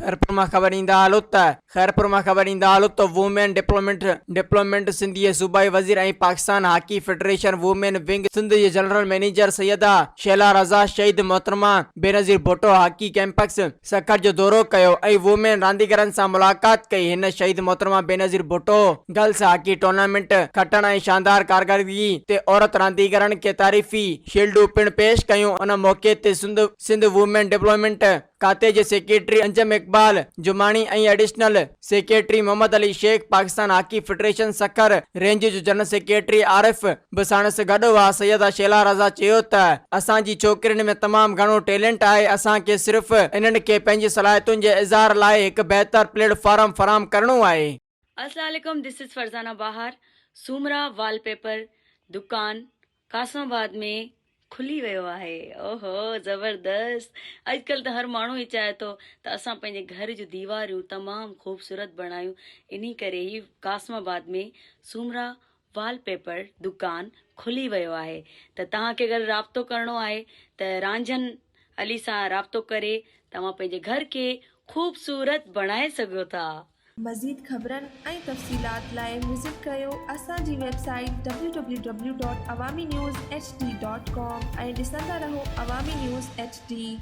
खैरपुर में खबर ईंदा हालत वुमेन डिप्लोमेंट सिंधी सूबाई वज़ीर ऐं Pakistan hockey federation women wing Sindh जे general manager Syeda Shaila Raza Shaheed Mohtarma Benazir Bhutto hockey campus Sukkur जो दौरो कयो ऐं वुमेन रांदीगरनि सां मुलाक़ात कई। हिन शहीद Mohtarma Benazir Bhutto girls hockey tournament खटण ऐं शानदार कारकर्दगी ते औरत रांदीगरनि खे तारीफ़ी शील्डूं पिण पेश कयूं। उन मौके ते सिंध वुमेन डेवलपमेंट खाते जे सेक्रेटरी अंजम इकबाल जुमानी ऐं additional secretary Mohammad Ali Shaikh Pakistan hockey federation Sukkur range जो जनरल सेक्रेटरी आरिफ बि साणुसि गॾु हुआ। सैयदा शैला रज़ा चयो त असांजी छोकिरियुनि में तमामु घणो टैलेंट आहे। असांखे सिर्फ़ इन्हनि खे पंहिंजी सलाहियतुनि जे इज़हार लाइ हिकु बहितर प्लेटफॉर्म फराहम करणो आहे। अस्सलाम वालेकुम, दिस इज फरजाना बाहर। सूमरा वॉलपेपर दुकान कासमाबाद में खुली वियो आहे। ओहो ज़बरदस्त। अॼुकल्ह त हर माण्हू ई चाहे थो त असां पंहिंजे घर जूं दीवारियूं तमामु ख़ूबसूरत बणायूं। इन करे ई कासमाबाद में सूमरा वॉलपेपर दुकान खुली वियो आहे। त तव्हांखे अगरि राब्तो करणो आहे त रांझन अली सां राब्तो करे तव्हां पंहिंजे घर खे ख़ूबसूरत बणाए सघो था। मज़ीद ख़बरनि ऐं तफ़सीलात लाइ विज़िट कयो असांजी वेबसाइट www.awamiNewsHD.com ऐं ॾिसंदा रहो अवामी न्यूज़ HD।